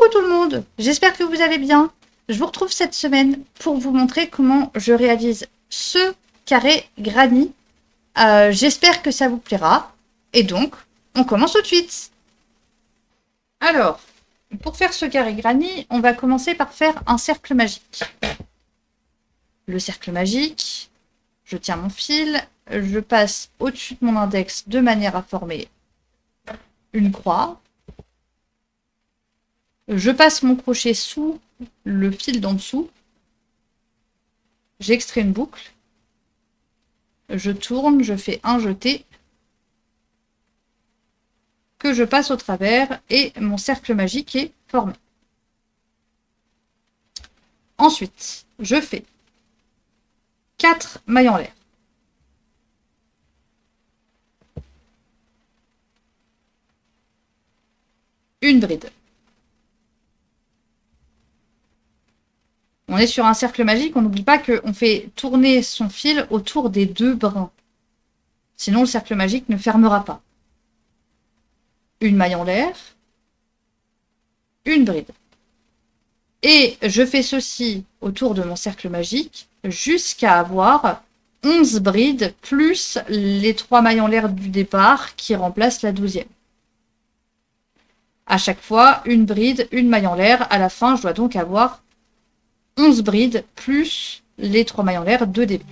Coucou tout le monde, j'espère que vous allez bien. Je vous retrouve cette semaine pour vous montrer comment je réalise ce carré granny. J'espère que ça vous plaira. Et donc, on commence tout de suite. Alors, pour faire ce carré granny, on va commencer par faire un cercle magique. Le cercle magique, je tiens mon fil, je passe au-dessus de mon index de manière à former une croix. Je passe mon crochet sous le fil d'en dessous. J'extrais une boucle. Je tourne, je fais un jeté que je passe au travers et mon cercle magique est formé. Ensuite, je fais 4 mailles en l'air. Une bride. On est sur un cercle magique, on n'oublie pas qu'on fait tourner son fil autour des 2 brins. Sinon, le cercle magique ne fermera pas. Une maille en l'air, une bride. Et je fais ceci autour de mon cercle magique jusqu'à avoir 11 brides plus les 3 mailles en l'air du départ qui remplacent la 12e. À chaque fois, une bride, une maille en l'air. À la fin, je dois donc avoir 11 brides plus les 3 mailles en l'air de début.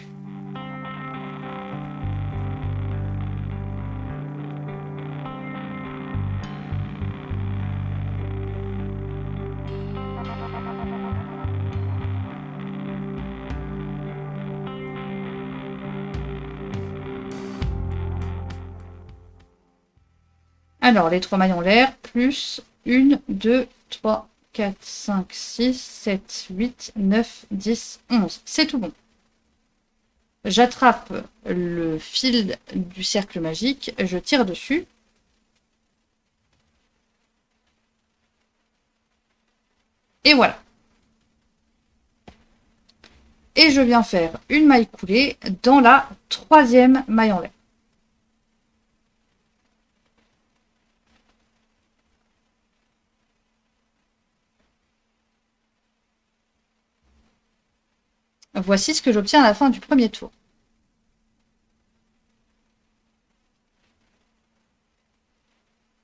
Alors, les 3 mailles en l'air, plus 1, 2, 3, 4, 5, 6, 7, 8, 9, 10, 11. C'est tout bon. J'attrape le fil du cercle magique, je tire dessus. Et voilà. Et je viens faire une maille coulée dans la 3e maille en l'air. Voici ce que j'obtiens à la fin du premier tour.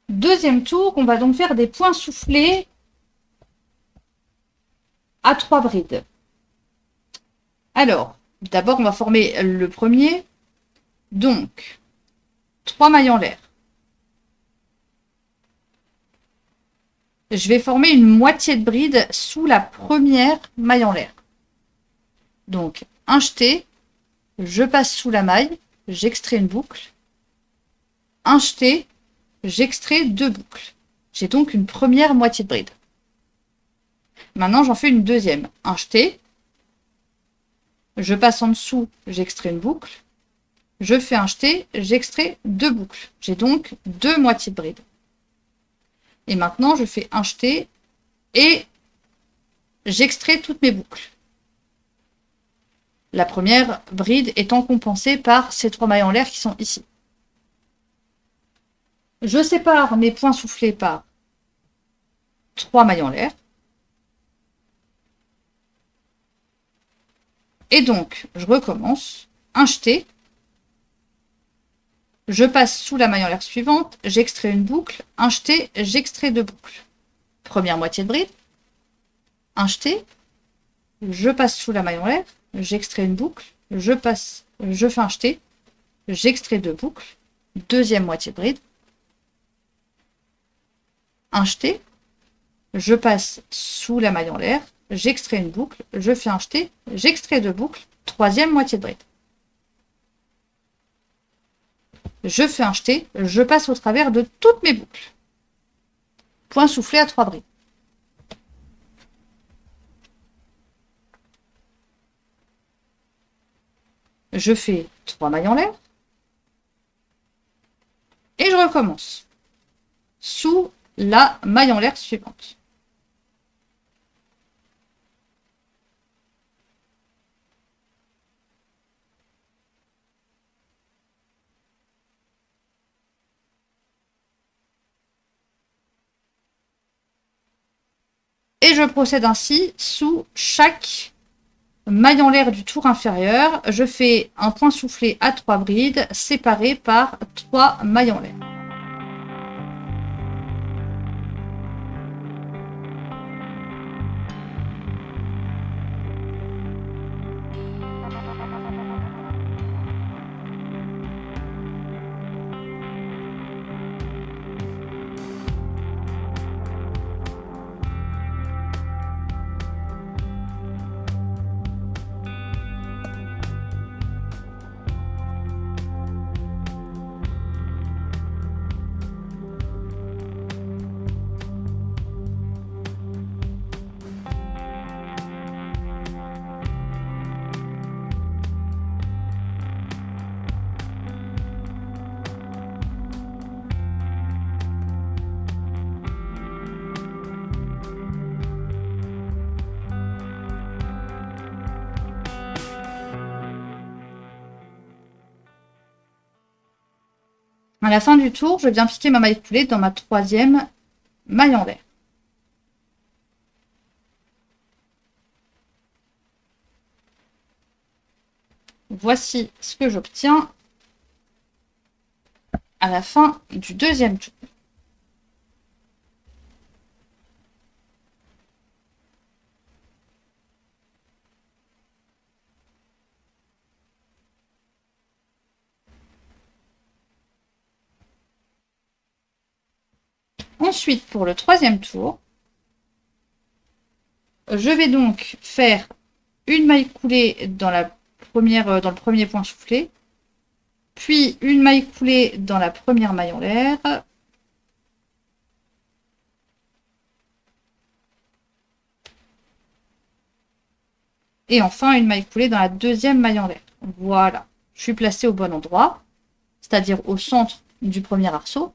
Deuxième tour, on va donc faire des points soufflés à 3 brides. Alors, d'abord, on va former le premier. Donc, 3 mailles en l'air. Je vais former une moitié de bride sous la première maille en l'air. Donc, un jeté, je passe sous la maille, j'extrais une boucle. Un jeté, j'extrais 2 boucles. J'ai donc une première moitié de bride. Maintenant, j'en fais une deuxième. Un jeté, je passe en dessous, j'extrais une boucle. Je fais un jeté, j'extrais 2 boucles. J'ai donc 2 moitiés de bride. Et maintenant, je fais un jeté et j'extrais toutes mes boucles. La première bride étant compensée par ces 3 mailles en l'air qui sont ici. Je sépare mes points soufflés par 3 mailles en l'air. Et donc, je recommence. Un jeté. Je passe sous la maille en l'air suivante. J'extrais une boucle. Un jeté, j'extrais 2 boucles. Première moitié de bride. Un jeté. Je passe sous la maille en l'air. J'extrais une boucle. Je fais un jeté. J'extrais 2 boucles. Deuxième moitié de bride. Un jeté. Je passe sous la maille en l'air. J'extrais une boucle. Je fais un jeté. J'extrais 2 boucles. Troisième moitié de bride. Je fais un jeté. Je passe au travers de toutes mes boucles. Point soufflé à 3 brides. Je fais 3 mailles en l'air. Et je recommence. Sous la maille en l'air suivante. Et je procède ainsi sous chaque maille en l'air du tour inférieur. Je fais un point soufflé à 3 brides séparées par 3 mailles en l'air. À la fin du tour, je viens piquer ma maille coulée dans ma 3e maille en l'air. Voici ce que j'obtiens à la fin du 2e tour. Ensuite, pour le 3e tour, je vais donc faire une maille coulée dans le premier point soufflé, puis une maille coulée dans la première maille en l'air, et enfin une maille coulée dans la 2e maille en l'air. Voilà, je suis placée au bon endroit, c'est-à-dire au centre du premier arceau.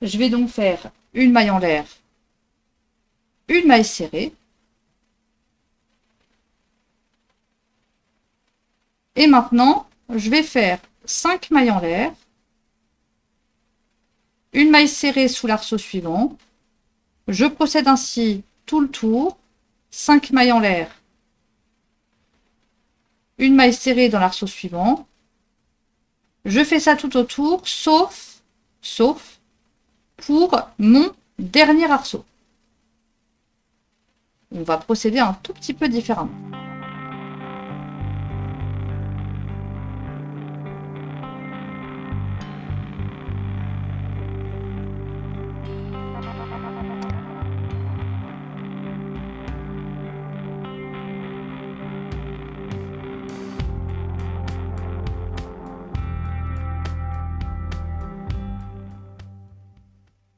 Je vais donc faire une maille en l'air, une maille serrée, et maintenant je vais faire 5 mailles en l'air, une maille serrée sous l'arceau suivant. Je procède ainsi tout le tour, 5 mailles en l'air, une maille serrée dans l'arceau suivant. Je fais ça tout autour, sauf pour mon dernier arceau. On va procéder un tout petit peu différemment.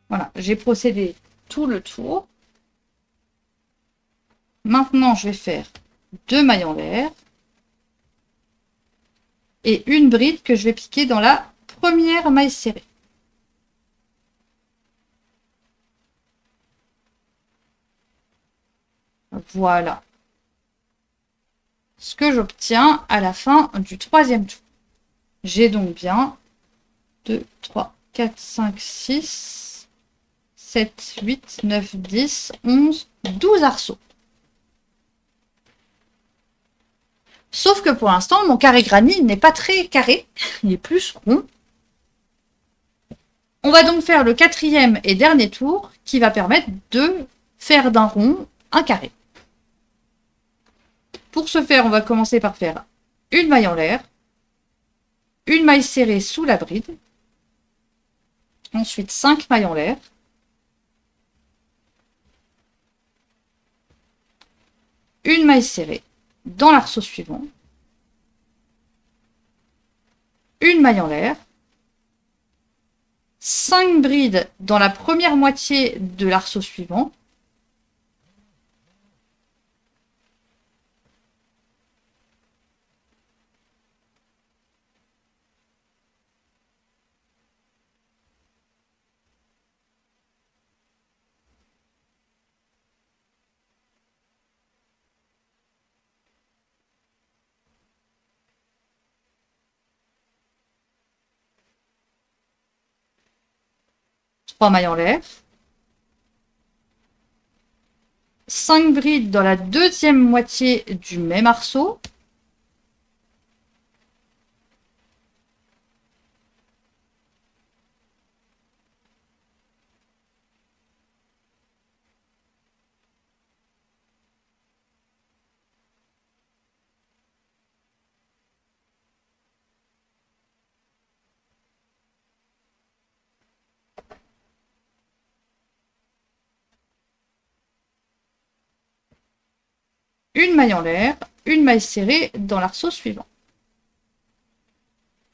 Voilà, j'ai procédé tout le tour. Maintenant, je vais faire 2 mailles en l'air et une bride que je vais piquer dans la première maille serrée. Voilà ce que j'obtiens à la fin du 3e tour. J'ai donc bien 2, 3, 4, 5, 6, 7, 8, 9, 10, 11, 12 arceaux. Sauf que pour l'instant, mon carré granit n'est pas très carré, il est plus rond. On va donc faire le 4e et dernier tour qui va permettre de faire d'un rond un carré. Pour ce faire, on va commencer par faire une maille en l'air, une maille serrée sous la bride, ensuite 5 mailles en l'air, une maille serrée dans l'arceau suivant, une maille en l'air, 5 brides dans la première moitié de l'arceau suivant, trois mailles en l'air, 5 brides dans la deuxième moitié du même arceau. Une maille en l'air, une maille serrée dans l'arceau suivant.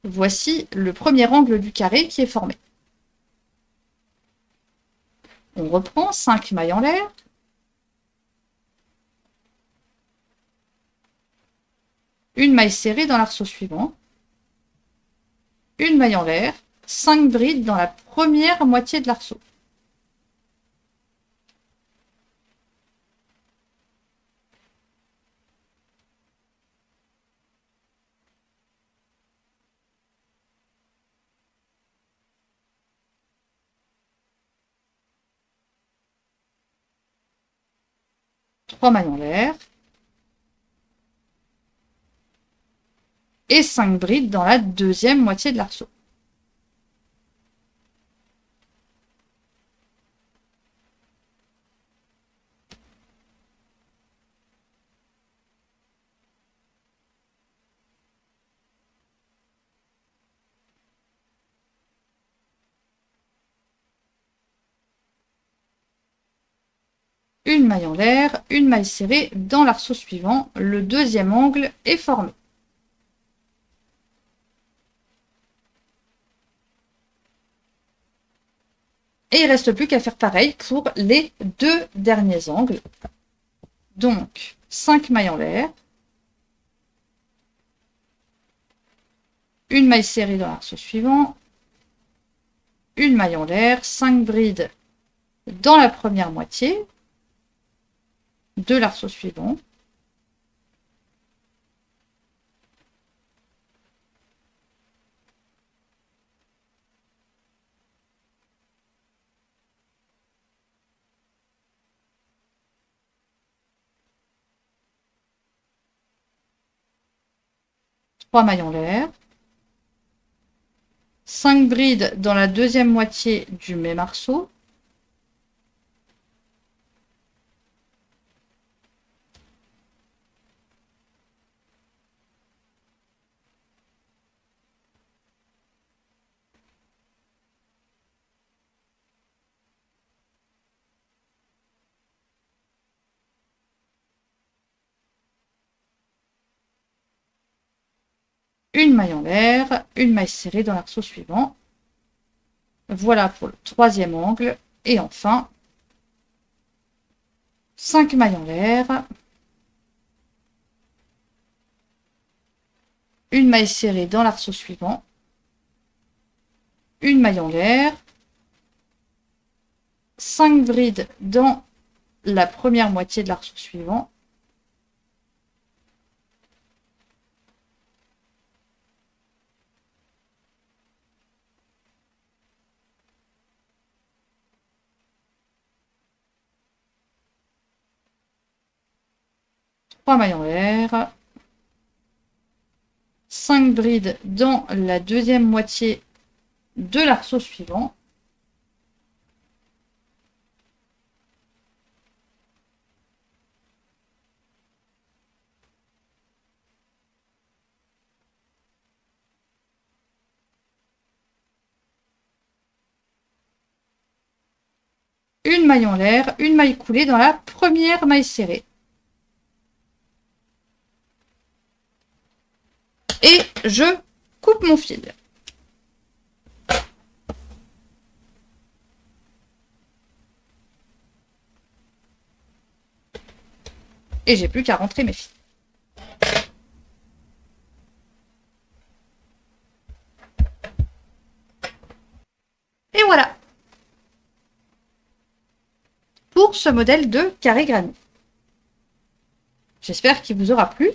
Voici le premier angle du carré qui est formé. On reprend 5 mailles en l'air. Une maille serrée dans l'arceau suivant. Une maille en l'air, 5 brides dans la première moitié de l'arceau. Trois mailles en l'air. Et 5 brides dans la deuxième moitié de l'arceau. Une maille en l'air, une maille serrée dans l'arceau suivant. Le deuxième angle est formé. Et il ne reste plus qu'à faire pareil pour les deux derniers angles. Donc, 5 mailles en l'air. Une maille serrée dans l'arceau suivant. Une maille en l'air, 5 brides dans la première moitié de l'arceau suivant. Trois mailles en l'air. 5 brides dans la deuxième moitié du même arceau. Une maille en l'air, une maille serrée dans l'arceau suivant. Voilà pour le troisième angle. Et enfin, 5 mailles en l'air, une maille serrée dans l'arceau suivant, une maille en l'air, 5 brides dans la première moitié de l'arceau suivant, trois mailles en l'air, 5 brides dans la deuxième moitié de l'arceau suivant, une maille en l'air, une maille coulée dans la première maille serrée. Et je coupe mon fil. Et j'ai plus qu'à rentrer mes fils. Et voilà pour ce modèle de carré granit. J'espère qu'il vous aura plu.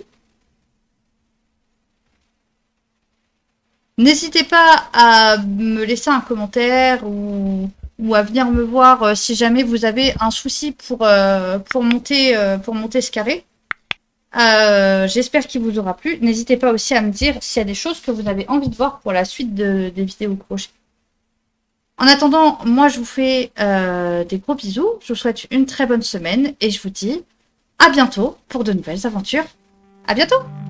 N'hésitez pas à me laisser un commentaire ou ou à venir me voir si jamais vous avez un souci pour monter ce carré. J'espère qu'il vous aura plu. N'hésitez pas aussi à me dire s'il y a des choses que vous avez envie de voir pour la suite des vidéos crochet. En attendant, moi je vous fais des gros bisous. Je vous souhaite une très bonne semaine et je vous dis à bientôt pour de nouvelles aventures. À bientôt!